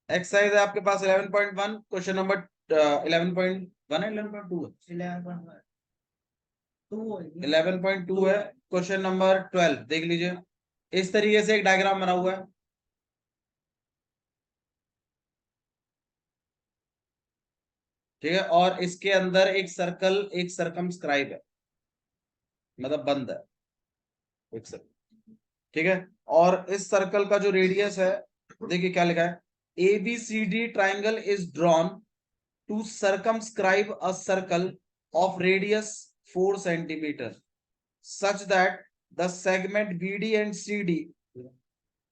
Exercise है आपके पास 11.1, question number 11.1 है, 11.2 है, 11.2 है, क्वेश्चन नंबर 12 देख लीजिए। इस तरीके से एक डायग्राम बना हुआ है, ठीक है, और इसके अंदर एक सर्कल, एक सर्कमस्क्राइब है, मतलब बंद है एक सर्कल, ठीक है। और इस सर्कल का जो रेडियस है, देखिए क्या लिखा है, ABCD triangle is drawn to circumscribe a circle of radius 4 centimeter such that the segment BD and CD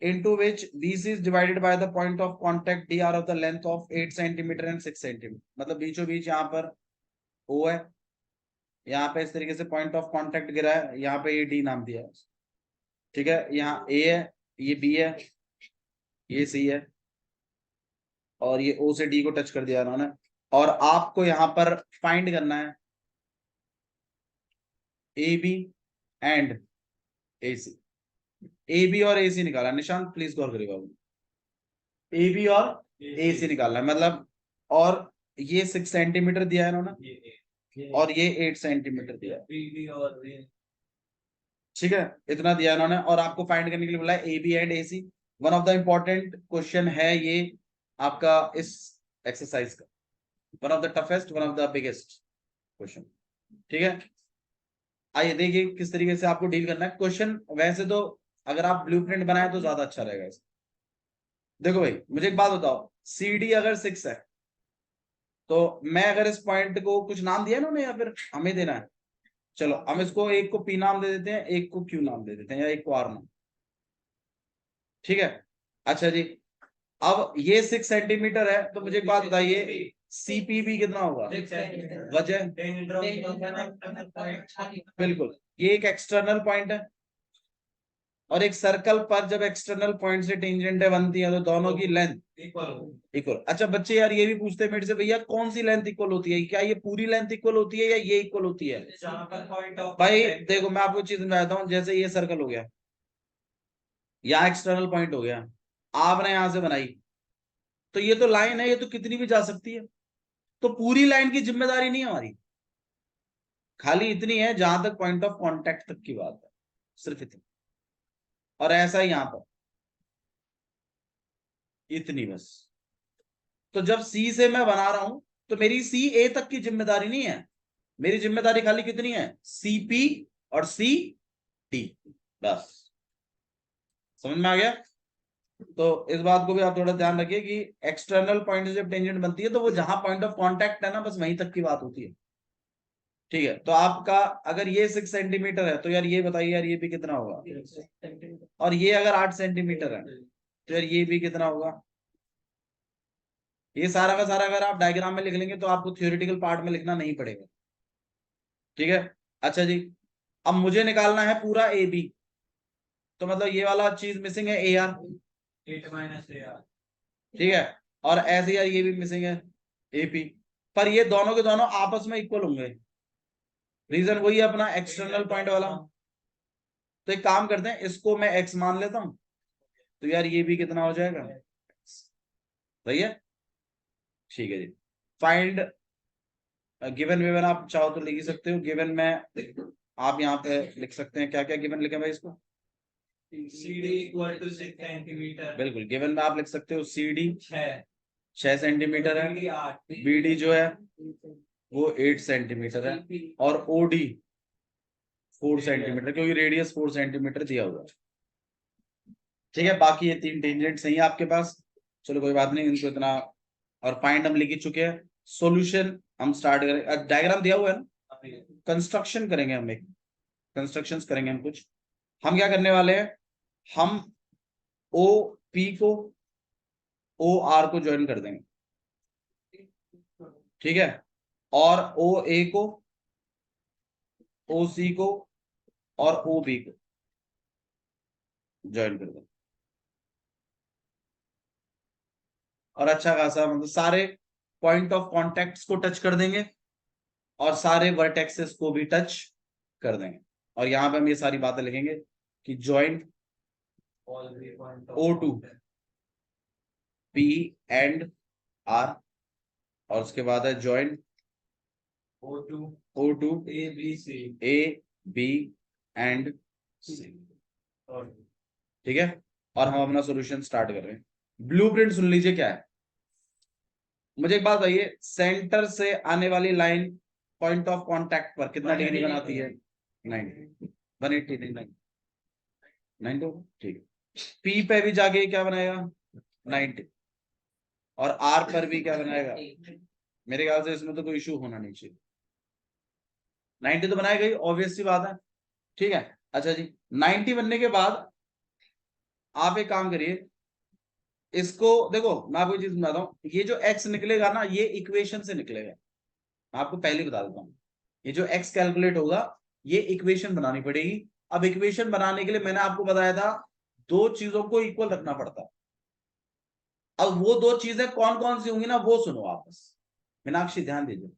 into which BC is divided by the point of contact D are of the length of 8 centimeter and 6 centimeter। मतलब बीचों बीच यहाँ पर O है, यहाँ पे इस तरीके से पॉइंट ऑफ कांटेक्ट गिरा है, यहाँ पे ये D नाम दिया है, ठीक है। यहाँ A है, ये B है, ये C है, और ये O से D को टच कर दिया उन्होंने। और आपको यहाँ पर फाइंड करना है AB एंड AC। AB और AC निकाला, निशांत प्लीज गौर करिए बाबू, AB और AC निकालना है, मतलब, और ये 6 सेंटीमीटर दिया है इन्होंने, और ये 8 सेंटीमीटर दिया है, ठीक है, इतना दिया इन्होंने, और आपको फाइंड करने के लिए बोला है AB and AC। One of the important question है ये आपका इस एक्सरसाइज का, one of the toughest, one of the biggest question, ठीक है। आइए देखिए किस तरीके से आपको डील करना है क्वेश्चन। वैसे तो अगर आप ब्लूप्रिंट बनाए तो ज्यादा अच्छा रहेगा इसका। देखो भाई, मुझे एक बात बताओ, CD अगर 6 है, तो मैं अगर इस पॉइंट को कुछ नाम दिया ना उन्हें, या फिर हमें देना है, चलो हम इसको, एक को P नाम दे देते हैं, एक को Q नाम दे देते हैं, या एक को R नाम, ठीक है। अच्छा जी, अब ये 6 सेंटीमीटर है, तो मुझे एक बात बताइए, CPB कितना होगा, वजह, बिल्कुल, ये एक एक्सटर्नल पॉइंट है, और एक सर्कल पर जब एक्सटर्नल पॉइंट से टेंजेंट बनती है तो दोनों की लेंथ इक्वल। अच्छा बच्चे यार ये भी पूछते हैं मेरे से, भैया कौन सी लेंथ इक्वल होती है, क्या ये पूरी लेंथ इक्वल होती है या ये इक्वल होती है। भाई देखो मैं आपको चीज समझाता हूँ, जैसे ये सर्कल हो गया, यहाँ एक्सटर्नल पॉइंट हो गया, आपने यहां से बनाई, तो ये तो लाइन है, ये तो कितनी भी जा सकती है, तो पूरी लाइन की जिम्मेदारी नहीं है हमारी, खाली इतनी है जहां तक पॉइंट ऑफ कांटेक्ट तक की बात है, सिर्फ इतनी। और ऐसा ही यहां पर इतनी बस। तो जब सी से मैं बना रहा हूं, तो मेरी सी ए तक की जिम्मेदारी नहीं है, मेरी जिम्मेदारी खाली कितनी है, CP और CD, बस। समझ में आ गया। तो इस बात को भी आप थोड़ा ध्यान रखिए कि एक्सटर्नल पॉइंट से जब टेंजेंट बनती है तो वो जहां पॉइंट ऑफ कांटेक्ट है ना, बस वहीं तक की बात होती है, ठीक है। तो आपका अगर ये 6 सेंटीमीटर है, तो यार ये बताइए यार ये भी कितना होगा, और ये अगर 8 सेंटीमीटर है, तो यार ये भी कितना होगा। ये सारा का सारा अगर आप डायग्राम में लिख लेंगे तो आपको थियोरेटिकल पार्ट में लिखना नहीं पड़ेगा, ठीक है। अच्छा जी, अब मुझे निकालना है पूरा AB, तो मतलब ये वाला चीज मिसिंग है AR, 8 - AR, ठीक है। और ऐसे यार ये भी मिसिंग है AP, पर ये दोनों के दोनों आपस में इक्वल होंगे, रीजन वही है अपना एक्सटर्नल पॉइंट वाला। तो एक काम करते हैं, इसको मैं X मान लेता हूं, तो यार ये भी कितना हो जाएगा, सही है, ठीक है जी। फाइंड गिवन विवन, आप चाहो तो लिख ही सकते हो, गिवन में आप यहाँ पे लिख सकते हैं, क्या क्या गिवन लिखे भाई इसको, CD इक्वल टू 6 सेंटीमीटर, बिल्कुल गिवन में आप लिख सकते हो CD 6 सेंटीमीटर है, BD जो है वो 8 सेंटीमीटर है, और OD 4 सेंटीमीटर, क्योंकि रेडियस 4 सेंटीमीटर दिया हुआ है, ठीक है। बाकी ये 3 टेंजेंट सही है आपके पास, चलो कोई बात नहीं, इनको इतना, और फाइंड हम लिख ही चुके हैं। सॉल्यूशन हम स्टार्ट करें, डायग्राम दिया हुआ है ना, कंस्ट्रक्शन करेंगे हम, एक कंस्ट्रक्शन करेंगे हम कुछ। हम क्या करने वाले हैं, हम OP को OR को ज्वाइन कर देंगे, ठीक है, और OA को OC को और OB को ज्वाइन कर देंगे, और अच्छा खासा मतलब सारे पॉइंट ऑफ कॉन्टेक्ट्स को टच कर देंगे, और सारे वर्टेक्सेस को भी टच कर देंगे, और यहां पे हम ये सारी बातें लिखेंगे कि joint O2 P and R, और उसके बाद है joint O2 A B and C। ठीक है, और हम अपना सॉल्यूशन स्टार्ट कर रहे हैं। ब्लूप्रिंट सुन लीजिए क्या है। मुझे एक बात बताइए, सेंटर से आने वाली लाइन पॉइंट ऑफ कांटेक्ट पर कितना डिग्री बनाती है? 90, 180 नहीं 90, ठीक है। पी पे भी जाके क्या बनाएगा? 90, और आर पर भी क्या बनाएगा? मेरे ख्याल से इसमें तो कोई इशू होना नहीं चाहिए, 90 तो बनाएगा ही, ऑब्वियस सी बात है। ठीक है, अच्छा जी, 90 बनने के बाद आप एक काम करिए, इसको देखो, मैं आपको चीज बताता हूं, ये जो x निकलेगा ना, ये इक्वेशन से निकलेगा। मैं आपको पहले ही बता देता हूं, ये जो x कैलकुलेट होगा, ये इक्वेशन बनानी पड़ेगी। अब इक्वेशन बनाने के लिए मैंने आपको बताया था, दो चीजों को इक्वल रखना पड़ता है। अब वो दो चीजें कौन कौन सी होंगी ना, वो सुनो आप बस। मीनाक्षी ध्यान दीजिए,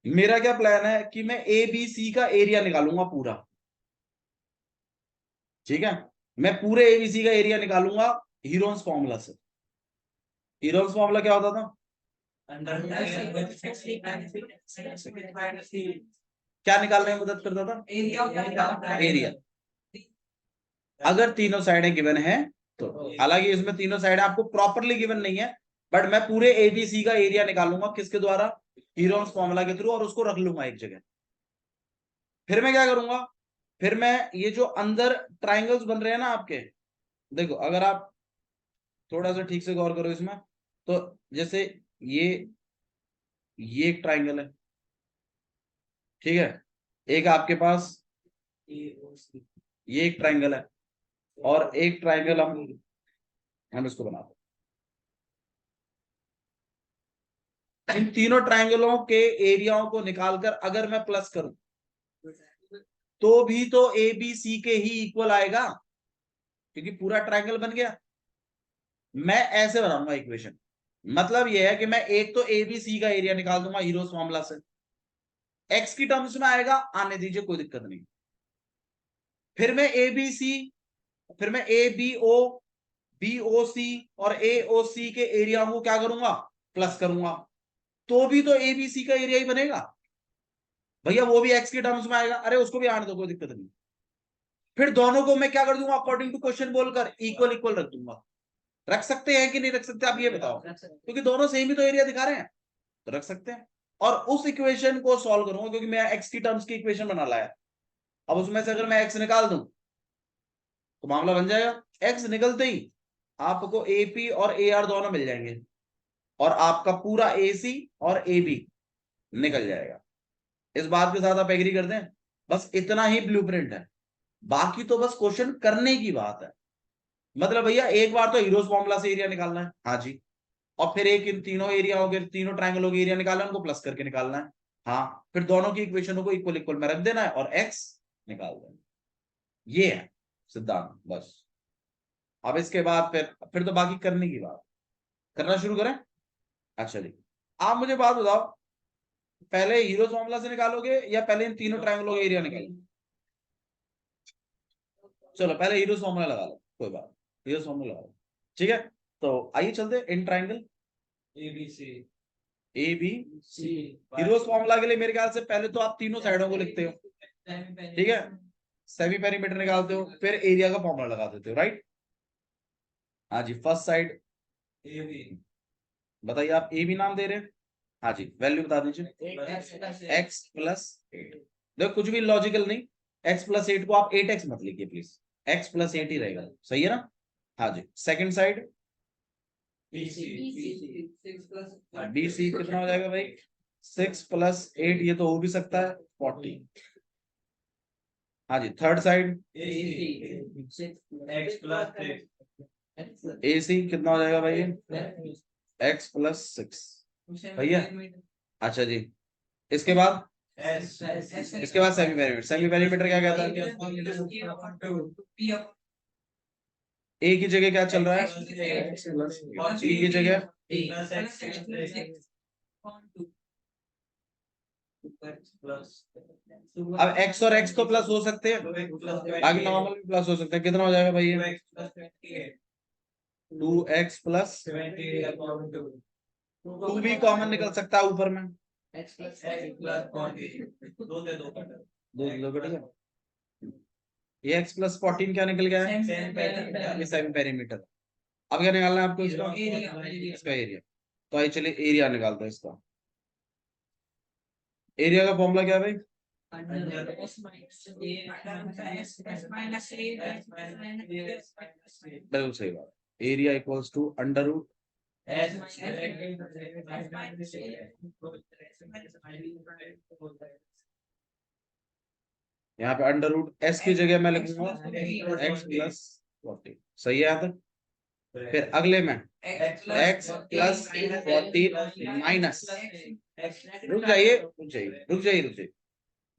मेरा क्या प्लान है कि मैं ए बी सी का एरिया निकालूंगा पूरा। ठीक है, मैं पूरे एबीसी का एरिया निकालूंगा हीरोन्स फॉर्मूला से। हीरोन्स फॉर्मूला क्या होता था? क्या निकालने में मदद करता था? एरिया। अगर तीनों साइडें गिवन है तो, हालांकि इसमें तीनों साइड आपको प्रॉपरली गिवन नहीं है, बट मैं पूरे एबीसी का एरिया निकालूंगा किसके द्वारा? हीरोन्स फॉर्मूला के थ्रू, और उसको रख लूंगा एक जगह। फिर मैं क्या करूंगा, फिर मैं ये जो अंदर ट्राइंगल्स बन रहे हैं ना आपके, देखो अगर आप थोड़ा सा ठीक से गौर करो इसमें, तो जैसे ये एक ट्राइंगल है, ठीक है, एक आपके पास ये एक ट्राइंगल है, और एक ट्राइंगल हम इसको बनाते हैं। इन तीनों ट्राइंगलों के एरियाओं को निकालकर अगर मैं प्लस करूं, तो भी तो ए बी सी के ही इक्वल आएगा, क्योंकि पूरा ट्राइंगल बन गया। मैं ऐसे बनाऊंगा इक्वेशन, मतलब यह है कि मैं एक तो ए बी सी का एरिया निकाल दूंगा हीरोस फॉर्मूला से, एक्स की टर्म्स में आएगा, आने दीजिए कोई दिक्कत नहीं। फिर मैं ए बी सी, फिर मैं A B O B O सी और ए ओ सी के एरिया को क्या करूंगा? प्लस करूंगा, तो भी तो ए बी सी का एरिया ही बनेगा भैया, वो भी एक्स के टर्म्स में आएगा, अरे उसको भी आने दो कोई दिक्कत नहीं। फिर दोनों को मैं क्या कर दूंगा, अकॉर्डिंग टू क्वेश्चन बोलकर इक्वल इक्वल रख दूंगा। रख सकते हैं कि नहीं रख सकते, आप ये बताओ, क्योंकि दोनों सेम ही तो एरिया दिखा रहे हैं, तो रख सकते हैं। और उस इक्वेशन को सॉल्व करूंगा, क्योंकि मैं एक्स की टर्म्स की इक्वेशन बना लाया। अब उसमें से अगर मैं एक्स निकाल दूं तो मामला बन जाएगा। एक्स निकलते ही आपको एपी और ए आर दोनों मिल जाएंगे, और आपका पूरा ए सी और ए बी निकल जाएगा। इस बात के साथ आप एग्री कर दें? बस इतना ही ब्लूप्रिंट है, बाकी तो बस क्वेश्चन करने की बात है। मतलब भैया एक बार तो हीरोज फॉर्मूला से एरिया निकालना है, हाँ जी, और फिर एक इन तीनों एरियाओं के, तीनों ट्रायंगलों के एरिया निकालना है, उनको प्लस करके निकालना है। हाँ, फिर दोनों की इक्वेशनों को इक्वल इक्वल में रख देना है और एक्स निकाल देना, ये है सिद्धांत बस। अब इसके बाद फिर तो बाकी करने की बात, करना शुरू करें। अच्छा जी, आप मुझे बात बताओ, पहले हीरो फॉर्मूला से निकालोगे या पहले इन तीनों ट्रायंगलों का एरिया निकालोगे? चलो पहले हीरो फॉर्मूला लगा लो, कोई बात, हीरो फॉर्मूला लगा लो, ठीक है। तो आइए चलते in triangle A B C. Heron's formula के लिए मेरे ख्याल से पहले तो आप तीनों साइडों को लिखते हो, ठीक है, सेमी पेरीमीटर निकालते हो, फिर एरिया का फॉर्मूला लगा देते हो, राइट? हाँ जी, फर्स्ट साइड बताइए, आप ए बी नाम दे रहे हैं, हाँ जी, वैल्यू बता दीजिए, एक्स प्लस 8। देखो कुछ भी लॉजिकल नहीं, एक्स प्लस 8 को आप 8x मत लिखिए प्लीज, एक्स प्लस 8 ही रहेगा, सही है ना? हाँ जी, सेकंड साइड बी सी कितना हो जाएगा भाई? 6 प्लस 8, ये तो हो भी सकता है 40। हाँ जी, थर्ड साइड ए सी कितना हो जाएगा भाई? एक्स प्लस 6, भैया। अच्छा जी, इसके बाद सेमी पेरीमीटर, सेमी पेरीमीटर क्या कहता है? ए की जगह क्या चल रहा है? सी की जगह अब x और x तो प्लस हो सकते हैं, बाकी नॉर्मल भी प्लस हो सकते हैं। कितना हो जाएगा भाई? 2x प्लस 2 भी कॉमन निकल सकता है ऊपर में, दो कट गया, ये x प्लस 14 क्या निकल गया है, ये सेमी पेरीमीटर। अब क्या निकालना है आपको इसका एरिया। तो आइए चलिए एरिया निकालते हैं इसका। एरिया का फॉर्मूला क्या है भाई, बिल्कुल सही बात, area equals to under root यहाँ पे अंडर रूट एस की जगह मैं लिखूंगा एक्स प्लस 14, सही है यहाँ तक। फिर अगले में एक्स प्लस 14 माइनस, रुक जाइए रुक जाइए रुक जाइए रुक जाइए,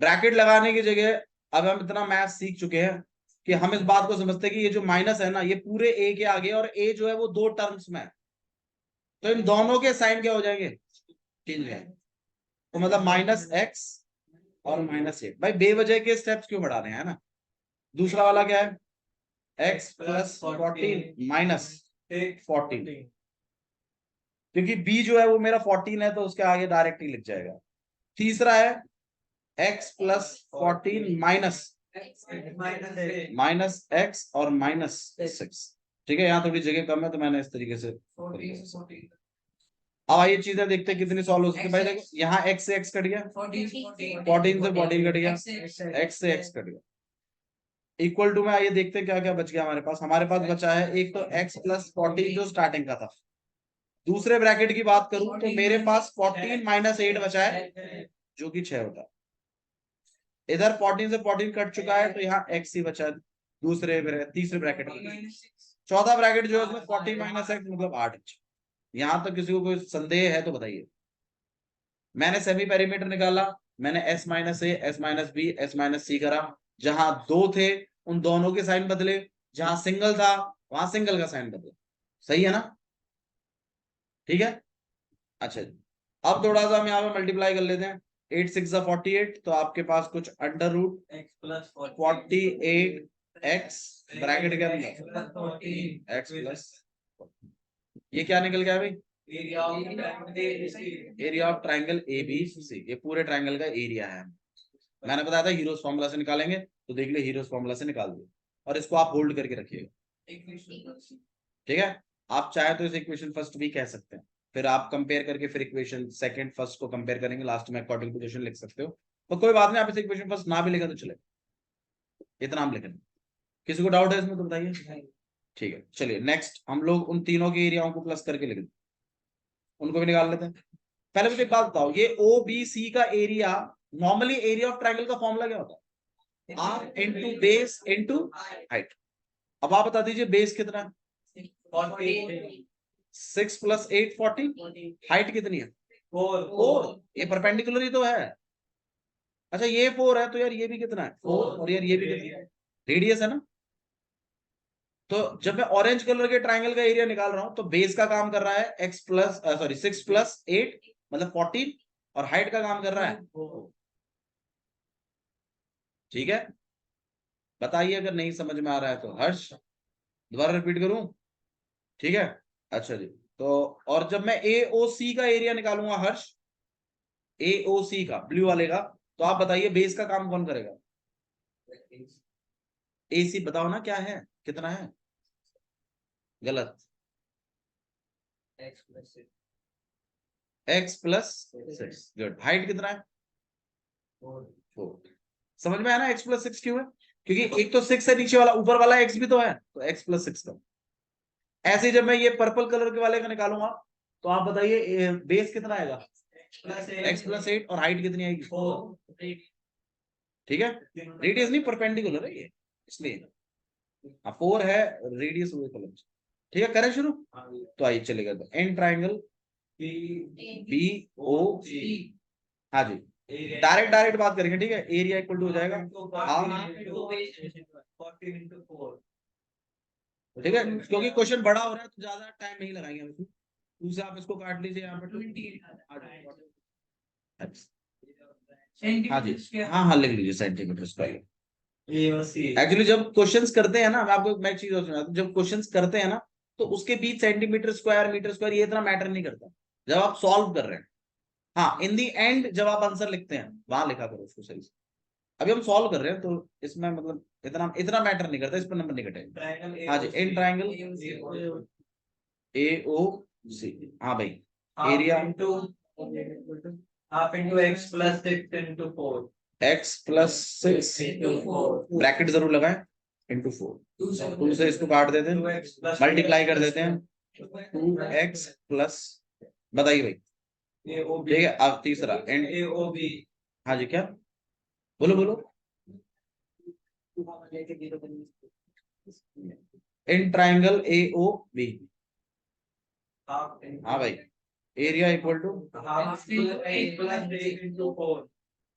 ब्रैकेट लगाने की जगह अब हम इतना मैथ सीख चुके हैं कि हम इस बात को समझते हैं कि ये जो माइनस है ना ये पूरे ए के आगे, और ए जो है वो दो टर्म्स में है, तो इन दोनों के साइन क्या हो जाएंगे, चेंज हो जाएंगे। तो मतलब माइनस एक्स और माइनस 8, भाई बेवजह के स्टेप्स क्यों बढ़ा रहे हैं, है ना। दूसरा वाला क्या है, एक्स प्लस 14 माइनस 14, क्योंकि बी जो है वो मेरा 14 है तो उसके आगे डायरेक्ट ही लिख जाएगा। तीसरा है एक्स प्लस 14 माइनस एक्स और माइनस 6, ठीक है। यहाँ थोड़ी जगह कम है तो मैंने इस तरीके से। अब आइए चीजें देखते हैं कितनी सॉल्व हो सकती है। भाई देखो यहाँ एक्स से एक्स कट गया, 14 से 14 कट गया, एक्स से एक्स कट गया, इक्वल टू में आइए देखते हैं क्या क्या बच गया हमारे पास। हमारे पास बचा है एक तो x प्लस 14 जो स्टार्टिंग का था, दूसरे ब्रैकेट की बात करूं तो मेरे पास 14 माइनस 8 बचा है जो कि 6 होता है। इधर 14 से 14 कट चुका है तो यहाँ x ही बचा है तीसरे ब्रैकेट में। चौथा ब्रैकेट जो है उसमें 14 माइनस एक्स मतलब 8। यहां तक किसी को कोई संदेह है तो बताइए। मैंने सेमी पेरीमीटर निकाला, मैंने s minus a s minus b s minus c करा, जहां दो थे उन दोनों के साइन बदले, जहां सिंगल था वहां सिंगल का साइन बदले, सही है ना, ठीक है। अच्छा जी, अब थोड़ा सा हम यहाँ पे मल्टीप्लाई कर लेते हैं, 8 6 48, तो आपके पास कुछ under root X plus 48 X bracket के अंदर एक्स प्लस, ये क्या निकल गया भाई, area of triangle A B C, ये पूरे ट्राइंगल का एरिया है। मैंने बताया था हीरोज फॉर्मूला से निकालेंगे, तो देख लिया हीरोज फॉर्मूला से निकाल दिया, और इसको आप होल्ड करके रखिएगा, ठीक है। आप चाहे तो इस इक्वेशन फर्स्ट भी कह सकते हैं, फिर आप कंपेयर करके फिर इक्वेशन सेकंड फर्स्ट को कंपेयर करेंगे, लास्ट में अकॉर्डिंग पोजीशन लिख सकते हो, तो कोई बात नहीं, आप इस इक्वेशन फर्स्ट ना भी लिखा तो चले, इतना हम लिखेंगे। किसी को डाउट है इसमें तो बताइए। ठीक है, चलिए नेक्स्ट हम लोग उन तीनों के एरियाओं को प्लस करके लिख दें, उनको भी निकाल लेते हैं। पहले मुझे एक बात बताओ, ये ओ बी सी का area, normally area of triangle का फॉर्मूला क्या होता है, आर इंटू बेस इंटू हाइट। अब आप बता दीजिए बेस कितना है, 6 प्लस 8 14, हाइट कितनी है 4, ये परपेंडिकुलर ही तो है। अच्छा ये 4 है तो यार ये भी कितना है 4, और यार ये भी कितना है, रेडियस है ना। तो जब मैं ऑरेंज कलर के ट्राइंगल का एरिया निकाल रहा हूं तो बेस का काम कर रहा है एक्स प्लस 6 प्लस 8 मतलब 14, और हाइट का काम कर रहा है, ठीक है। बताइए अगर नहीं समझ में आ रहा है तो हर्ष, दोबारा रिपीट करूं, ठीक है। अच्छा जी, तो और जब मैं ए ओ सी का एरिया निकालूंगा हर्ष, ए ओ सी का ब्लू वाले का, तो आप बताइए बेस का काम कौन करेगा, ए सी बताओ ना क्या है, कितना है, गलत, एक्स प्लस 6, गुड। हाइट कितना है 4, समझ में आया ना एक्स प्लस 6 क्यों है, क्योंकि एक तो 6 है नीचे वाला, ऊपर वाला एक्स भी तो है, तो एक्स प्लस 6 का। ऐसे जब मैं ये पर्पल कलर के वाले का निकालूंगा तो आप बताइए बेस कितना आएगा एक्स प्लस 8, और हाइट कितनी आएगी 4, ठीक है। रेडियस नहीं परपेंडिकुलर है ये, इसलिए 4 है रेडियस हुए कलर, ठीक है। करें शुरू, तो आइए चलेगा, तो एन ट्राइंगल बी ओ सी, हाँ जी डायरेक्ट डायरेक्ट बात करेंगे, ठीक है। एरिया इक्वल टू हो जाएगा ठीक है, क्योंकि क्वेश्चन बड़ा हो रहा है तो ज्यादा टाइम नहीं लगाएंगे हम इसमें, दूसरे आप इसको काट लीजिए यहाँ पे, हाँ जी हाँ हाँ लिख लीजिए सेंटीमीटर स्क्वायर। एक्चुअली जब क्वेश्चंस करते हैं ना, मैं आपको मैं एक चीज और सुनाता हूं, जब क्वेश्चंस करते हैं ना तो उसके बीच सेंटीमीटर स्क्वायर मीटर स्क्वायर ये इतना मैटर नहीं करता जब आप सॉल्व कर रहे हैं। हाँ, इन दी एंड जब आप आंसर लिखते हैं वहां लिखा करो उसको सही से। अभी हम सॉल्व कर रहे हैं तो इसमें मतलब इतना इतना मैटर नहीं करता, इस पर नंबर नहीं कटेगा। हाँ जी, इन ट्राइंगल ए ओ सी। हाँ भाई, area half into X plus 6 into 4 x plus 6 bracket जरूर लगाएं इंटू 4। 2 से इसको काट देते हैं, मल्टीप्लाई कर देते हैं 2x प्लस, बताइए भाई। ठीक है, अब तीसरा एंड ए ओ बी। हाँ जी, क्या बोलो बोलो। In triangle A O B. हाँ भाई, area equal to half X plus 8 into 4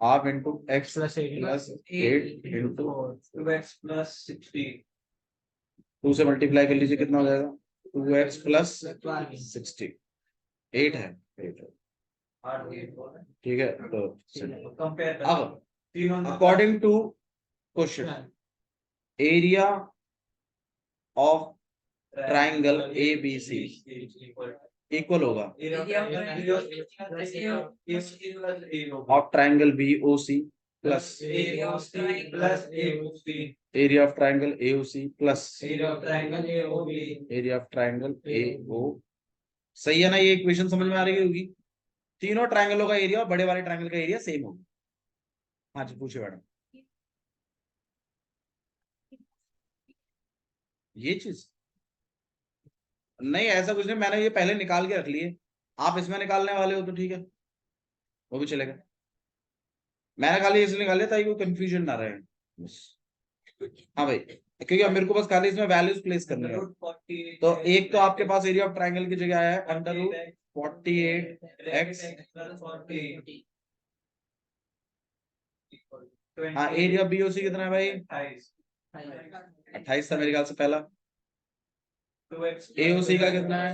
half into X plus 8 into 2x plus 16। 2 से मल्टीप्लाई कर लीजिए, कितना हो जाएगा 2x प्लस 60। 8 है, 8 है। ठीक है, तो कंपेयर अब according to question area of triangle A B C equal होगा of triangle B O C plus area of triangle A O C plus area of triangle A O. सही है ना? ये इक्वेशन समझ में आ रही होगी। तीनों ट्राइंगलों का एरिया और बड़े वाले ट्राइंगल का एरिया सेम होगा। हाँ जी, पूछे मैडम। ये चीज नहीं, ऐसा कुछ नहीं, मैंने ये पहले निकाल के रख लिए। आप इसमें निकालने वाले हो तो ठीक है, वो भी चलेगा। मैंने खाली इसलिए निकाल लिया ताकि कोई कंफ्यूजन ना रहे बस। हाँ भाई, क्योंकि अब मेरे को बस खाली इसमें वैल्यूज प्लेस करनी है। तो एक तो आपके पास एरिया ऑफ ट्राइंगल की जगह है अंडर रूट 48x। हाँ, एरिया बीओसी कितना है भाई? 28 था मेरे ख्याल से पहला। एओसी का कितना है?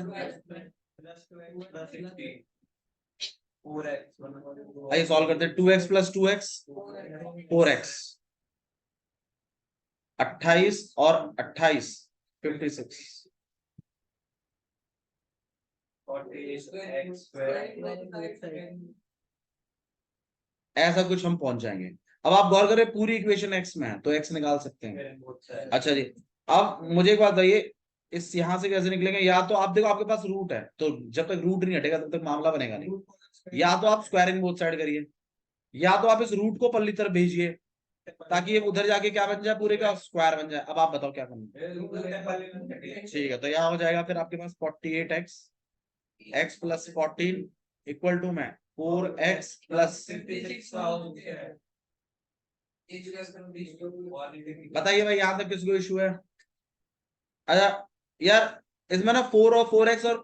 आइए सॉल्व करते हैं। 2x plus 2x 4x। 28 और 28 56। ऐसा कुछ हम पहुंच जाएंगे। अब आप गौर करें, पूरी इक्वेशन x में है तो x निकाल सकते हैं। अच्छा जी, अब मुझे एक बात बताइए, इस यहां से कैसे निकलेंगे? या तो आप देखो, आपके पास रूट है तो जब तक रूट नहीं हटेगा तब तक मामला बनेगा नहीं। या तो आप स्क्वायरिंग बोथ साइड करिए, या तो आप इस रूट को पल्ली तरफ भेजिए ताकि ये उधर जाके क्या बन जाए, पूरे का स्क्वायर बन जाए। अब आप बताओ क्या करना है। ठीक है, तो यहाँ हो जाएगा फिर आपके पास 48x x plus 14 equal to में 4x प्लस। बताइए भाई, यहां तक किसको इशू है? अच्छा यार, इसमें ना 4 और 4x और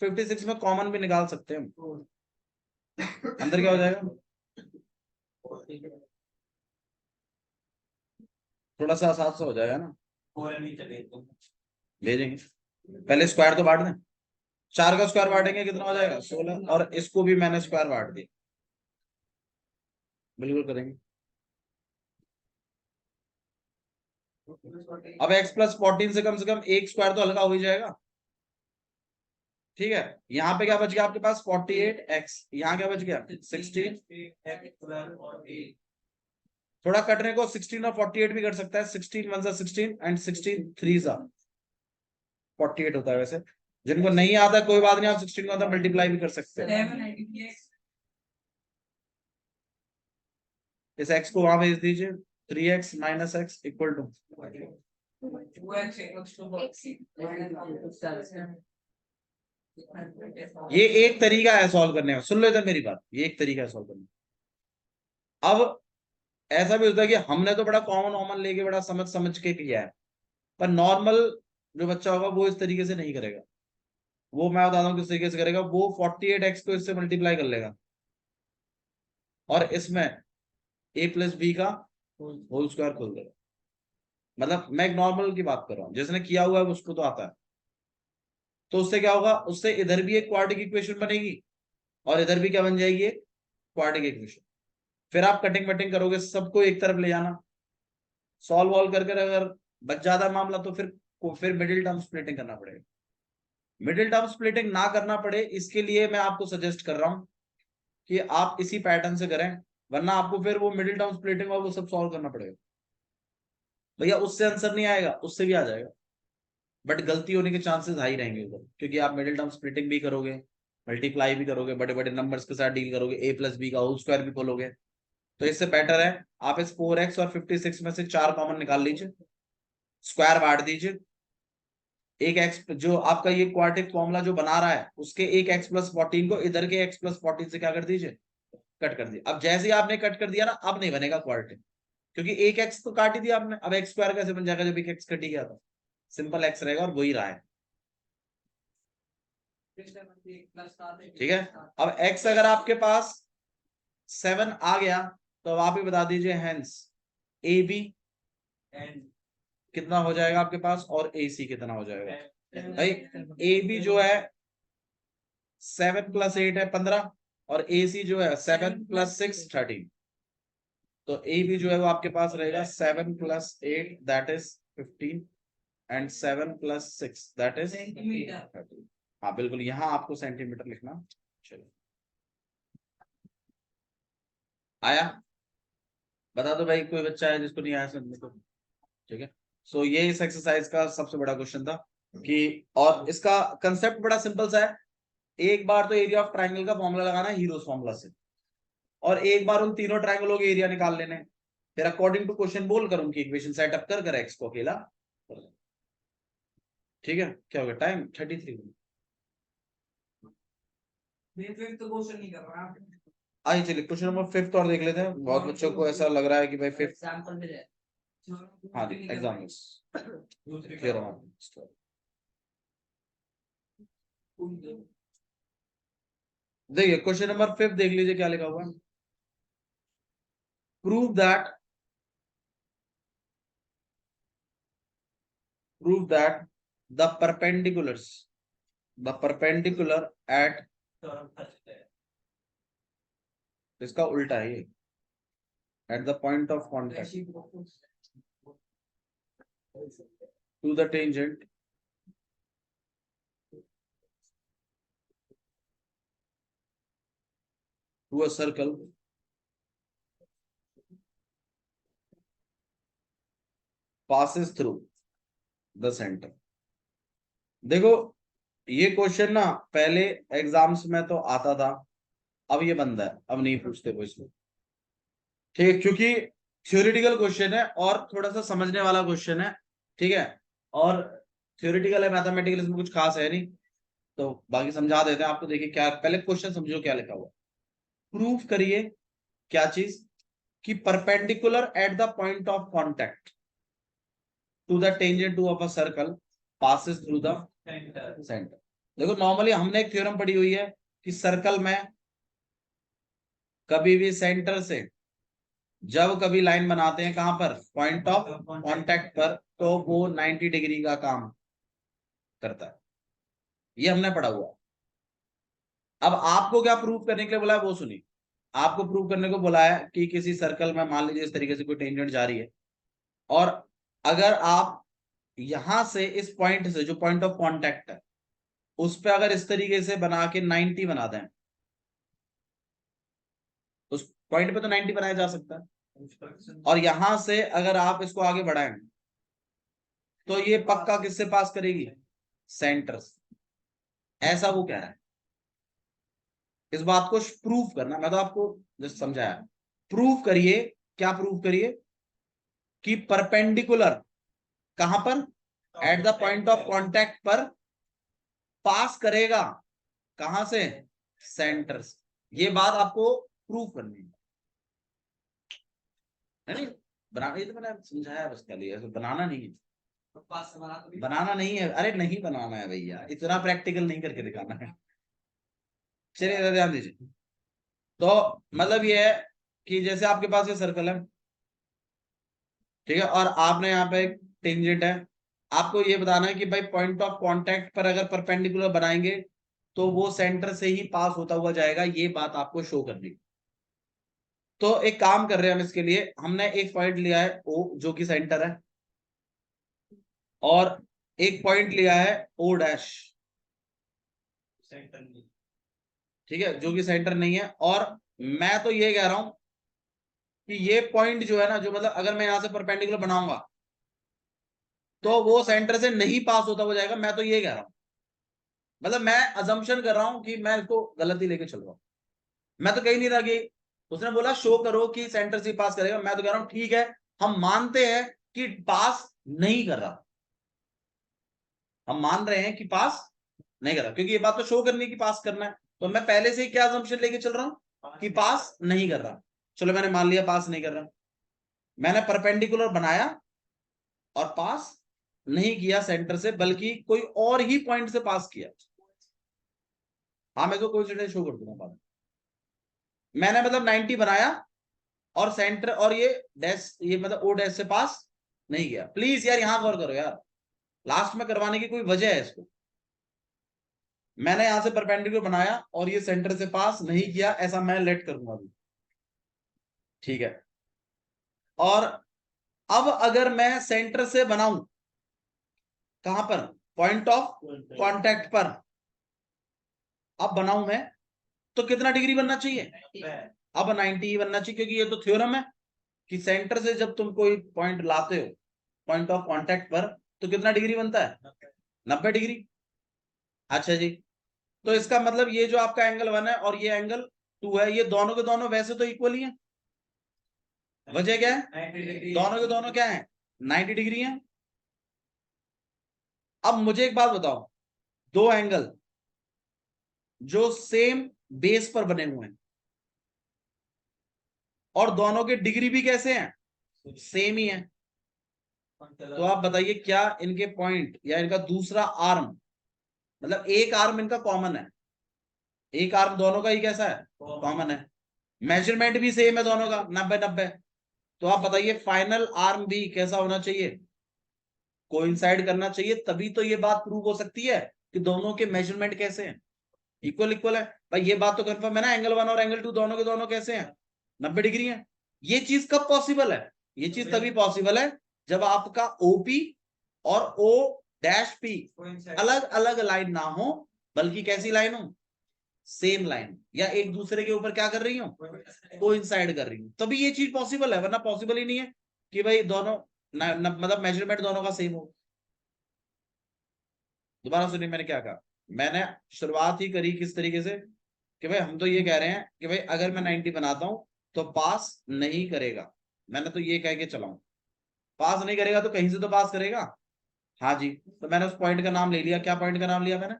56 में कॉमन भी निकाल सकते हैं हम। अंदर क्या हो जाएगा? थोड़ा सा आसान सा हो जाएगा ना, भेजेंगे। पहले स्क्वायर तो बांट दें। 4 का स्क्वायर बांटेंगे कितना हो जाएगा? 16। और इसको भी मैंने स्क्वायर बांट दिया। बिल्कुल करेंगे। अब x प्लस 14 से कम एक स्क्वायर तो हल्का हो ही जाएगा। ठीक है, यहाँ पे क्या बच गया आपके पास? 48x। यहाँ क्या बच गया? 16। थोड़ा कटने को 16 और 48 भी कर सकता है। 16 1 16 एंड 16 3 48 होता है। वैसे जिनको नहीं आता कोई बात नहीं, आप 16 को अंदर मल्टीप्लाई भी कर सकते हैं। इस x को वहां भेज दीजिए। 3x minus x equal to ये एक तरीका है सॉल्व करने का। सुन लो इधर मेरी बात, ये एक तरीका है सॉल्व करने का। अब ऐसा भी होता है कि हमने तो बड़ा कॉमन वॉमन लेके बड़ा समझ समझ के किया है, पर नॉर्मल जो बच्चा होगा वो इस तरीके से नहीं करेगा। वो मैं बताता हूँ किस तरीके से करेगा। वो 48x को इससे मल्टीप्लाई कर लेगा और इसमें a प्लस बी का होल स्क्वायर खोल देगा। मतलब मैं एक नॉर्मल की बात कर रहा हूँ, जिसने किया हुआ है उसको तो आता है। तो उससे क्या होगा? उससे इधर भी एक क्वाड्रेटिक इक्वेशन बनेगी और इधर भी क्या बन जाएगी? एक क्वाड्रेटिक इक्वेशन। फिर आप कटिंग वटिंग करोगे, सबको एक तरफ ले जाना, सॉल्व वॉल्व करके अगर बच जाता है मामला तो फिर मिडिल टर्म स्प्लिटिंग करना पड़ेगा। मिडिल टर्म स्प्लिटिंग ना करना पड़े इसके लिए मैं आपको सजेस्ट कर रहा हूं कि आप इसी पैटर्न से करें, वरना आपको फिर वो मिडिल टर्म स्प्लिटिंग और वो सब सॉल्व करना पड़ेगा। भैया उससे आंसर नहीं आएगा, उससे भी आ जाएगा, बट गलती होने के चांसेस हाई रहेंगे उधर, क्योंकि आप मिडिल टर्म स्प्लिटिंग भी करोगे, मल्टीप्लाई भी करोगे, बड़े बड़े नंबर्स के साथ डील करोगे, ए प्लस बी का होल स्क्वायर भी खोलोगे। तो इससे बेटर है आप इस 4x और 56 में से 4 कॉमन निकाल लीजिए, स्क्वायर बांट दीजिए, एक एक्स जो आपका ये क्वाड्रेटिक फॉर्मूला जो बना रहा है उसके एक एक्स प्लस 14 को इधर के एक्स प्लस 14 से क्या कर दीजिए, कट कर दिया। अब जैसे ही आपने कट कर दिया ना, अब नहीं बनेगा क्वाड्रेटिक, क्योंकि एक एक्स तो काट ही दिया आपने, अब एक्स स्क्वायर कैसे बन जाएगा जब एक एक्स कट ही गया था, सिंपल एक्स रहेगा और वही रहा है। ठीक है, अब एक्स अगर आपके पास 7 आ गया तो आप ही बता दीजिए, हेंस ए बी कितना हो जाएगा आपके पास और ए सी कितना हो जाएगा। भाई ए बी जो है 7 + 8 है 15, और ए सी जो है 7 + 6 13, तो ए बी जो है वो आपके पास रहेगा 7 + 8 that is 15 and 7 + 6 that is 13। हाँ बिल्कुल, यहाँ आपको सेंटीमीटर लिखना। चलो आया, बता दो भाई कोई बच्चा है जिसको नहीं आया समझने को। ठीक है, सो ये इस एक्सरसाइज का सबसे बड़ा क्वेश्चन था कि, और इसका कंसेप्ट बड़ा सिंपल सा है, एक बार तो एरिया ऑफ ट्राइंगल का फॉर्मूला लगाना है हीरोज फॉर्मूला से, और एक बार उन तीनों ट्राइंगलों के एरिया निकाल लेने, फिर अकॉर्डिंग टू क्वेश्चन बोल कर उनकी इक्वेशन सेटअप कर एक्स को अकेला। ठीक है, क्या हो गया टाइम 33। आइए चलिए क्वेश्चन नंबर 5 और देख लेते हैं, बहुत बच्चों को ऐसा लग रहा है कि भाई 5। हाँ जी, एग्जाम क्लियर हो। देखिए क्वेश्चन नंबर 5 देख लीजिए क्या लिखा हुआ है। Prove that the perpendicular at, इसका उल्टा है ये, at the point of contact to the tangent to a circle passes through the center। देखो ये क्वेश्चन ना पहले एग्जाम्स में तो आता था, अब ये बंद है, अब नहीं पूछते कोई इसमें। ठीक है, क्योंकि थ्योरेटिकल क्वेश्चन है और थोड़ा सा समझने वाला क्वेश्चन है। ठीक है, और थ्योरेटिकल है, मैथमेटिकल इसमें कुछ खास है नहीं, तो बाकी समझा देते हैं आपको। देखिए क्या, पहले क्वेश्चन समझो क्या लिखा हुआ। प्रूफ करिए क्या चीज, कि perpendicular at the point of contact to the tangent to of a circle passes through the centre. देखो नॉर्मली हमने एक थ्योरम पढ़ी हुई है कि सर्कल में कभी भी सेंटर से जब कभी लाइन बनाते हैं कहां पर, पॉइंट ऑफ कॉन्टैक्ट पर, तो वो 90 डिग्री का काम करता है, ये हमने पढ़ा हुआ। अब आपको क्या प्रूव करने के लिए बोला है वो सुनिए। आपको प्रूव करने को बोला है कि किसी सर्कल में मान लीजिए इस तरीके से कोई टेंजेंट जा रही है, और अगर आप यहां से इस पॉइंट से जो पॉइंट ऑफ कांटेक्ट है उस पे अगर इस तरीके से बना के 90 बना दें, उस पॉइंट पे तो 90 बनाया जा सकता है, और यहां से अगर आप इसको आगे बढ़ाएं तो ये पक्का किससे पास करेगी, सेंटर से। ऐसा वो कह रहा है, इस बात को प्रूफ करना, मैं तो आपको जस्ट समझाया। प्रूफ करिए, क्या प्रूफ करिए, कि परपेंडिकुलर कहां पर, eight the point of contact पर पास करेगा, कहां से, सेंटर से। ये बात आपको प्रूफ करनी है नहीं, बनाना, ये तो मैंने समझाया बस, क्या लिया बनाना नहीं है, बनाना नहीं है, अरे नहीं बनाना है भैया, इतना प्रैक्टिकल नहीं करके दिखाना है। चलिए ध्यान दीजिए, तो मतलब ये है कि जैसे आपके पास ये सर्कल है, ठीक है, और आपने यहाँ पे एक टेंजेंट है, आपको ये बताना है कि भाई पॉइंट ऑफ कांटेक्ट पर अगर परपेंडिकुलर बनाएंगे तो वो सेंटर से ही पास होता हुआ जाएगा, ये बात आपको शो करनी। तो एक काम कर रहे हैं हम इसके लिए, हमने एक पॉइंट लिया है ओ जो कि सेंटर है, और एक पॉइंट लिया है ओ डैश, सेंटर नहीं। ठीक है, जो कि सेंटर नहीं है। और मैं तो ये कह रहा हूं कि ये पॉइंट जो है ना, जो मतलब अगर मैं यहां से परपेंडिकुलर बनाऊंगा तो वो सेंटर से नहीं पास होता हो जाएगा। मैं तो ये कह रहा हूं, मतलब मैं अजम्पशन कर रहा हूं कि मैं इसको गलत ही लेके चल रहा हूं। मैं तो कही नहीं रहा कि उसने बोला शो करो कि सेंटर से पास करेगा, मैं तो कह रहा हूं ठीक है, हम मानते हैं कि पास नहीं कर रहा, हम मान रहे हैं कि पास नहीं कर रहा, क्योंकि ये बात तो शो करनी है कि पास करना है। तो मैं पहले से ही क्या अजम्पशन लेके चल रहा हूं कि पास नहीं कर रहा। चलो मैंने मान लिया पास नहीं कर रहा, मैंने परपेंडिकुलर बनाया और पास नहीं किया सेंटर से, बल्कि कोई और ही पॉइंट से पास किया। हाँ, मैं तो कोइंसिडेंस शो कर दूंगा बाद में। मैंने मतलब 90 बनाया और सेंटर और ये डैश, ये मतलब ओ डैश से पास नहीं गया। प्लीज यार यहां गौर करो यार, लास्ट में करवाने की कोई वजह है इसको। मैंने यहां से परपेंडिकुलर बनाया और ये सेंटर से पास नहीं किया, ऐसा मैं लेट करूंगा अभी। ठीक है, और अब अगर मैं सेंटर से बनाऊं, कहां पर, पॉइंट ऑफ कांटेक्ट पर अब बनाऊं मैं, तो कितना डिग्री बनना चाहिए, अब 90 बनना चाहिए, क्योंकि ये तो थ्योरम है कि सेंटर से जब तुम कोई पॉइंट लाते हो पॉइंट ऑफ कांटेक्ट पर, तो कितना डिग्री बनता है, 90 डिग्री। अच्छा जी, तो इसका मतलब ये जो आपका एंगल 1 है और ये एंगल 2 है, ये दोनों के दोनों वैसे तो इक्वल ही है। वजह क्या है, दोनों के दोनों क्या है, 90 डिग्री है। अब मुझे एक बात बताओ, दो एंगल जो सेम बेस पर बने हुए हैं और दोनों के डिग्री भी कैसे हैं, सेम ही है, तो आप बताइए क्या इनके पॉइंट या इनका दूसरा आर्म, मतलब एक आर्म इनका कॉमन है, एक आर्म दोनों का ही कैसा है, कॉमन है, मेजरमेंट भी सेम है दोनों का 90-90। तो आप बताइए फाइनल आर्म भी कैसा होना चाहिए, कोइंसाइड करना चाहिए, तभी तो ये बात प्रूव हो सकती है कि दोनों के मेजरमेंट कैसे हैं, इक्वल इक्वल है। भाई ये बात तो कंफर्म है ना, एंगल 1 और एंगल 2 दोनों के दोनों कैसे हैं, 90 डिग्री है। ये चीज कब पॉसिबल है, ये चीज तभी पॉसिबल है जब आपका ओपी और ओ डैश पी अलग अलग लाइन ना हो, बल्कि कैसी लाइन हो, सेम लाइन, या एक दूसरे के ऊपर क्या कर रही हूँ, कोइंसाइड कर रही हूँ, तभी ये चीज पॉसिबल है, वरना पॉसिबल ही नहीं है कि भाई दोनों मतलब मेजरमेंट दोनों का सेम हो। दोबारा सुनिए मैंने क्या कहा, मैंने शुरुआत ही करी किस तरीके से कि भाई हम तो ये कह रहे हैं कि भाई अगर मैं 90 बनाता हूं तो पास नहीं करेगा, मैंने तो ये कह के चलाऊं, पास नहीं करेगा तो कहीं से तो पास करेगा। हाँ जी, तो मैंने उस पॉइंट का नाम ले लिया, क्या पॉइंट का नाम लिया मैंने,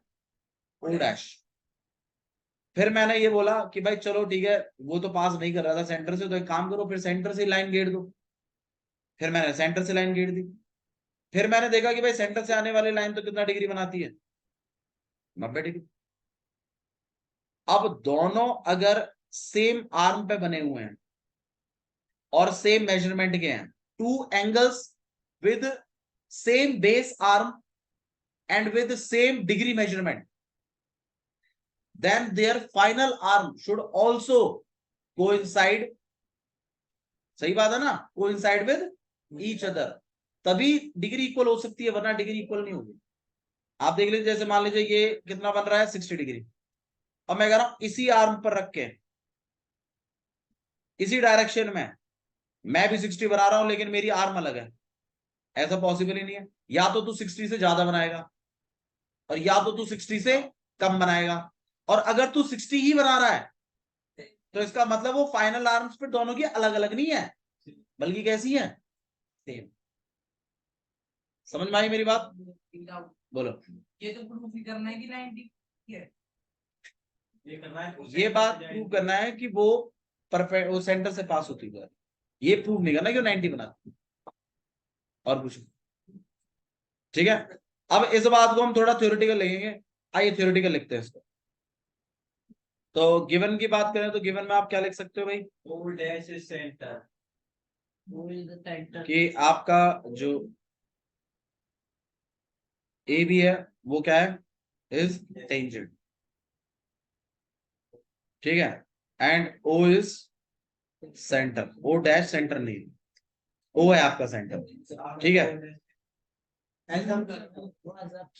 ओ डैश। फिर मैंने ये बोला कि भाई चलो ठीक है, वो तो पास नहीं कर रहा था सेंटर से, तो एक काम करो फिर सेंटर से लाइन गेड़ दो। फिर मैंने सेंटर से लाइन गेड़ दी, फिर मैंने देखा कि भाई सेंटर से आने वाली लाइन तो कितना डिग्री बनाती है, 90 डिग्री। अब दोनों अगर सेम आर्म पे बने हुए हैं और सेम मेजरमेंट के हैं, two angles with same base arm and with same degree measurement, then there final arm should also coincide, सही बात है ना, कोइंसाइड विद ईच अदर, तभी डिग्री इक्वल हो सकती है, वरना डिग्री इक्वल नहीं होगी। आप देख लीजिए, जैसे मान लीजिए ये कितना बन रहा है, 60 डिग्री, अब मैं कह रहा हूं इसी आर्म पर रख के इसी डायरेक्शन में मैं भी 60 बना रहा हूं, लेकिन मेरी आर्म अलग है, ऐसा पॉसिबल ही नहीं है। या तो तू 60 से ज्यादा बनाएगा और या तो तू 60 से कम बनाएगा, और अगर तू 60 ही बना रहा है तो इसका मतलब वो फाइनल आर्म्स पे दोनों की अलग अलग नहीं है, बल्कि कैसी है, सेम। समझ में आई मेरी बात, बोलो। ये तो प्रूफ ही करना है कि 90 है, ये बात प्रूव करना है कि वो परफेक्ट, वो सेंटर से पास होती है, ये प्रूव नहीं करना कि वो 90 बना, और कुछ। ठीक है, अब इस बात को हम थोड़ा थ्योरेटिकल लिखेंगे, आइए थ्योरेटिकल लिखते हैं इसको। तो गिवन की बात करें तो गिवन में आप क्या लिख सकते हो भाई, O dash is center. वो इज द सेंटर कि आपका जो ए बी है वो क्या है, इज टेंजेंट, ठीक है, and O is centre, O dash centre नहीं, ओ है आपका सेंटर, ठीक है।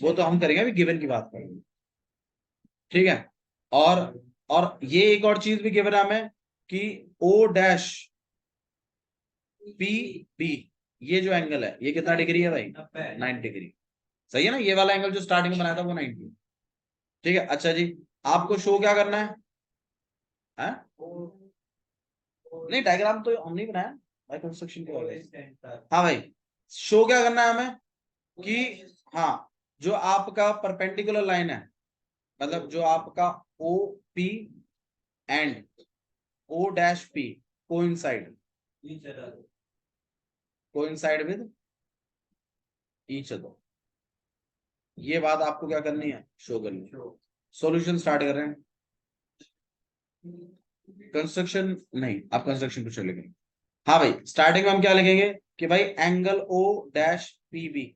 वो तो हम करेंगे, अभी गिवन की बात करेंगे। ठीक है। और ये एक और चीज भी गिवन है हमें कि ओ डैश पी बी, ये जो एंगल है ये कितना डिग्री है भाई? 90 डिग्री। सही है ना, ये वाला एंगल जो स्टार्टिंग में बनाया था वो 90। ठीक है। अच्छा जी, आपको शो क्या करना है? नहीं, डायग्राम तो हम नहीं बनाया भाई, कंस्ट्रक्शन के बारे में। हाँ भाई, शो क्या करना है हमें कि हाँ, जो आपका परपेंडिकुलर लाइन है, मतलब जो आपका O P and O dash P coincide with each other, ये बात आपको क्या करनी है? शो करनी है। सॉल्यूशन स्टार्ट कर रहे हैं। कंस्ट्रक्शन नहीं, आप कंस्ट्रक्शन कुछ लिखेंगे। हाँ भाई, स्टार्टिंग में हम क्या लिखेंगे कि भाई angle O dash P B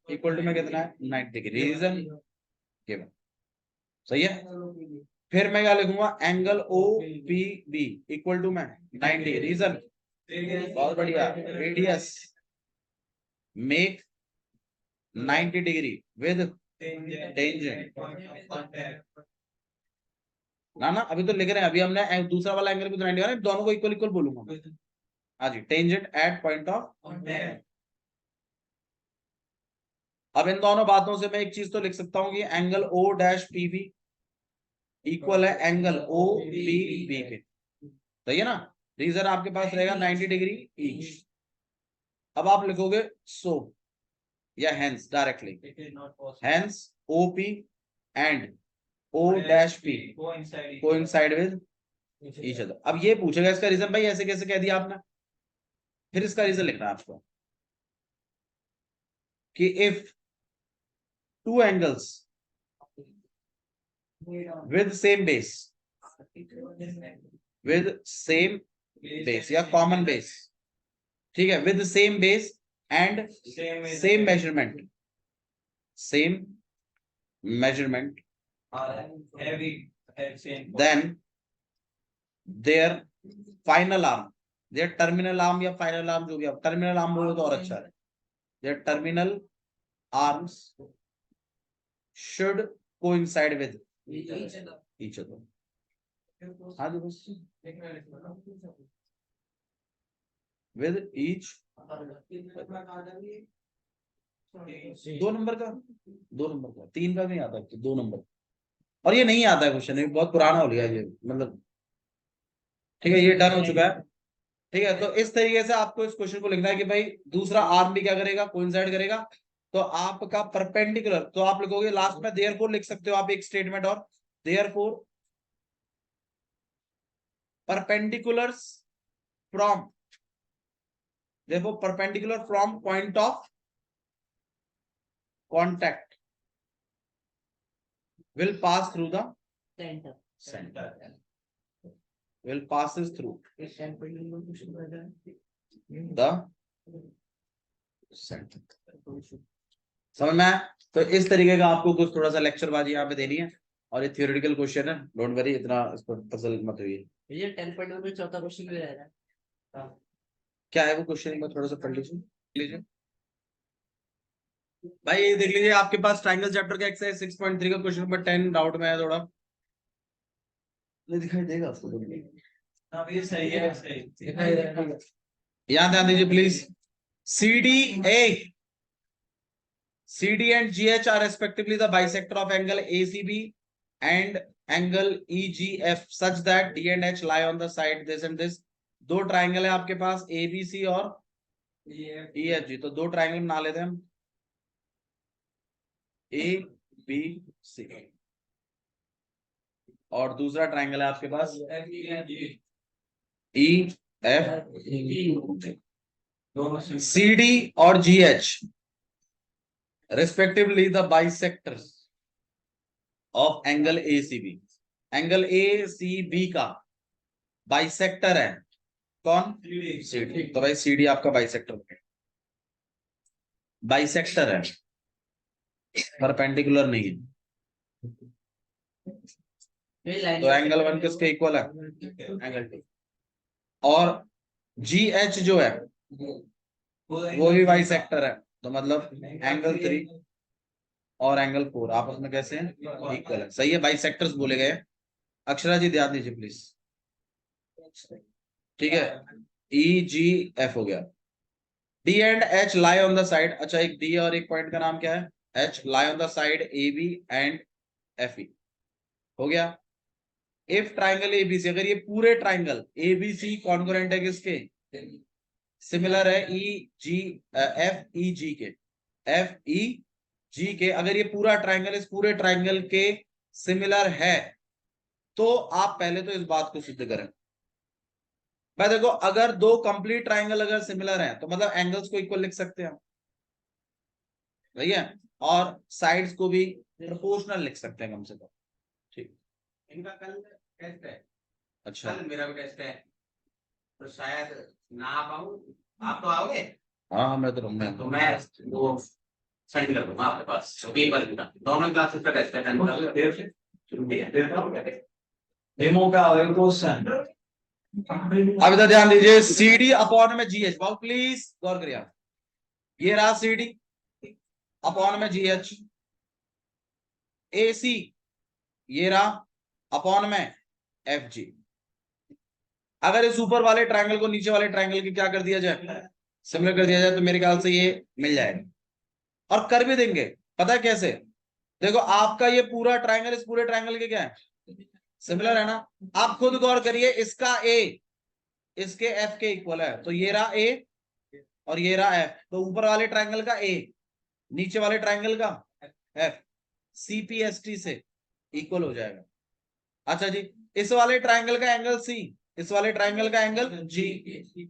equal to में कितना है? 90 डिग्री। Reason given. सही है। फिर मैं क्या लिखूंगा? Angle O P B equal to में 90 डिग्री। रीजन? बहुत बढ़िया, radius make 90 degree with tangent. ना ना, अभी तो लिख रहे हैं, अभी हमने दूसरा वाला एंगल भी तो 90 है, दोनों को इक्वल इक्वल बोलूंगा। हाँ जी, टेंजेंट एट पॉइंट ऑफ। अब इन दोनों बातों से मैं एक चीज तो लिख सकता हूँ कि angle O dash P B equal है एंगल ओ पी बी के। सही है ना। रीजन आपके पास रहेगा 90 डिग्री ईच। अब आप लिखोगे सो या hence directly, hence O P and O dash P coincide with each other. अब ये पूछेगा इसका रीजन, भाई ऐसे कैसे कह दिया आपने? फिर इसका रीजन लिखना है आपको कि if two angles with same base, with same base या कॉमन बेस, ठीक है, with same base and same measurement, same measurement, then their final arm, their terminal arm या final arm जो भी, आप terminal arm बोलो तो और अच्छा है, their terminal arms should coincide with each other. हाँ जी बस, with each, 2 नंबर का, 2 नंबर का, 3 का नहीं आता, 2 नंबर। और ये नहीं आता है क्वेश्चन, ये बहुत पुराना हो गया ये, मतलब ठीक है, ये डन हो चुका है। ठीक है, तो इस तरीके से आपको इस क्वेश्चन को लिखना है कि भाई दूसरा आर्म भी क्या करेगा? कोइंसाइड करेगा। तो आपका परपेंडिकुलर, तो आप लिखोगे लास्ट में देयरफॉर लिख सकते हो आप एक स्टेटमेंट, और देयरफॉर परपेंडिकुलर्स फ्रॉम, देखो perpendicular from point of contact will pass through the center, will passes through the center। समझ में आया? तो इस तरीके का आपको कुछ थोड़ा सा लेक्चर बाजी यहाँ पे देनी है, और ये थियोरेटिकल क्वेश्चन है, डोंट वरी, इतना इस पर पजल मत होइए। ये 10.1 में चौथा क्वेश्चन भी रहेगा। क्या है वो क्वेश्चन, एक बार थोड़ा सा पढ़ लीजिए भाई। ये देख लीजिए, आपके पास ट्रायंगल चैप्टर का एक्सरसाइज 6.3 का क्वेश्चन नंबर 10 डाउट में है थोड़ा, नहीं दिखाई देगा आपको? अभी सही है, सही दिखाई देगा। यहाँ ध्यान दीजिए please. CD and GH are respectively the bisector of angle ACB and angle EGF such that D and H lie on the side this and this। दो ट्राइंगल है आपके पास ABC और EFG, तो दो ट्राइंगल बना लेते हैं हम, ABC, और दूसरा ट्राइंगल है आपके पास EF। CD और GH respectively the bisectors of angle ACB। Angle ACB का बाइसेक्टर है कौन? CD। तो भाई CD आपका बाइसेक्टर, बाइसेक्टर है, परपेंडिकुलर नहीं है। तो एंगल 1 किसके इक्वल है? एंगल 2। और GH जो है वो भी बाइसेक्टर है, तो मतलब एंगल 3 और एंगल 4 आपस में कैसे हैं, इक्वल है। सही है, बाइसेक्टर्स बोले गए। अक्षरा जी ध्यान दीजिए प्लीज, ठीक है। ई जी एफ हो गया। D and H lie on the side, अच्छा एक डी और एक पॉइंट का नाम क्या है, H, lie on the side A B and F E, हो गया। इफ ट्राइंगल एबीसी, अगर ये पूरे ट्राइंगल एबीसी कॉन्ग्रुएंट है किसके, सिमिलर है ई जी एफ ई जी के, एफ ई जी के, अगर ये पूरा ट्राइंगल इस पूरे ट्राइंगल के सिमिलर है तो आप पहले तो इस बात को सिद्ध करें। भाई देखो, अगर दो कंप्लीट ट्राइंगल अगर सिमिलर हैं तो मतलब एंगल्स को इक्वल लिख सकते हैं, सही है, और साइड्स को भी प्रोपोर्शनल लिख सकते हैं कम से कम, ठीक। इनका कल टेस्ट है, अच्छा, कल मेरा भी टेस्ट है, तो शायद ना आ पाऊं। आप तो आओगे? हाँ मैं तो रहूंगा। तो मैं वो सेंड कर दूंगा आपके पास पेपर का, दोनों क्लासेस का टेस्ट है। डेमो का और क्वेश्चन। अब इधर ध्यान दीजिए, CD अपॉन में GH, बाबू प्लीज गौर करिए आप। ये रहा CD अपॉन में GH, AC ये रहा अपॉन में FG। अगर इस ऊपर वाले ट्रायंगल को नीचे वाले ट्रायंगल की क्या कर दिया जाए, सिमिलर कर दिया जाए, तो मेरे ख्याल से ये मिल जाएगा। और कर भी देंगे, पता है कैसे, देखो आपका ये पूरा ट्रायंगल इस पूरे ट्रायंगल के क्या है, सिमिलर है ना। आप खुद गौर करिए, इसका A इसके F के इक्वल है, तो ये रहा A और ये रहा F, तो ऊपर वाले ट्रायंगल का A नीचे वाले ट्रायंगल का F CPST से इक्वल हो जाएगा। अच्छा जी, इस वाले ट्रायंगल का एंगल C, इस वाले ट्रायंगल का एंगल G,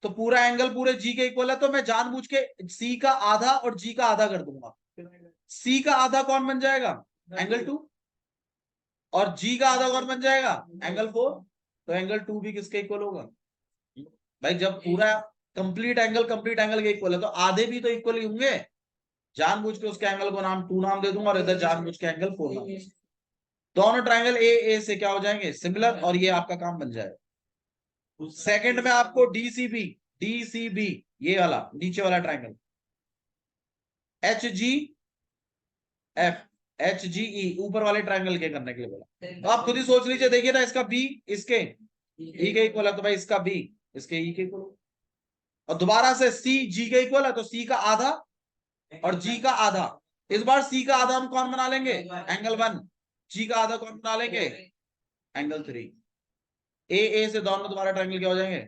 तो पूरा एंगल पूरे G के इक्वल है, तो मैं जानबूझ के C का आधा और G का आधा कर दूंगा। C का आधा कौन बन जाएगा, एंगल 2, और G का आधा कौन बन जाएगा, एंगल 4, तो एंगल 2 भी किसके इक्वल होगा भाई, जब पूरा कंप्लीट एंगल के इक्वल है तो आधे भी तो इक्वल ही होंगे। जानबूझ के उसके एंगल को नाम 2 नाम दे दूंगा और इधर जानबूझ के एंगल 4 नाम, दोनों ट्रायंगल ए से क्या हो जाएंगे, सिमिलर, और ये आपका काम बन जाएगा। सेकंड में आपको डीसीबी ये वाला नीचे वाला triangle, H G F H G E ऊपर वाले ट्रायंगल के करने के लिए बोला, तो आप खुद ही सोच लीजिए, देखिए ना, इसका बी इसके ई के इक्वल है, तो भाई इसका बी इसके ई के इक्वल, और दोबारा से सी जी के इक्वल है, तो सी का आधा और जी का आधा। इस बार सी का आधा हम कौन बना लेंगे, एंगल 1, जी का आधा कौन बना लेंगे, एंगल 3। ए से दोनों दोबारा ट्रायंगल क्या हो जाएंगे,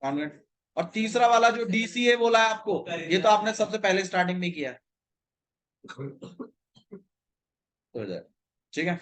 कॉन्वेंट। और तीसरा वाला जो डीसी है बोला है आपको, ये तो आपने सबसे पहले स्टार्टिंग में किया है, हो जाए, ठीक है।